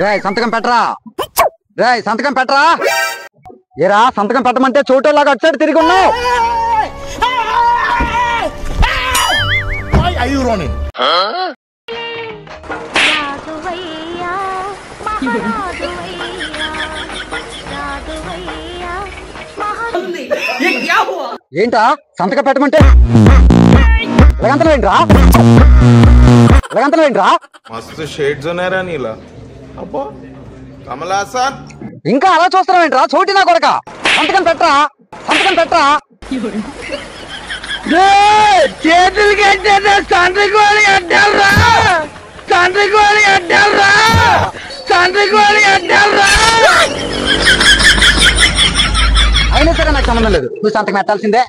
రేయ్ సంతకం పెట్టరా, రేయ్ సంతకం పెట్టరా. ఏరా సంతకం పెట్టమంటే చోటోలాగా అటు సైడ్ తిరిగి ఉన్నావు. ఏంటా సంతకం పెట్టమంటే ఎలాగంతలేంట్రా, ఎలాగంతలేంట్రా. మస్తు షేడ్స్ ఉన్నారా నీలా. అబ్బో కమలాసన్. ఇంకా అలా చూస్తున్నావేంట్రా చోటి నా కొడక. సంతకం పెట్టరా, సంతకం పెట్టరా. చేతులు కట్టేదా సంతకి కోడి కట్టాలరా, సంతకి కోడి కట్టాలరా, సంతకి కోడి కట్టాలరా. అయినా సరే నాకు సంబంధం లేదు, నువ్వు సంతకం పెట్టాల్సిందే.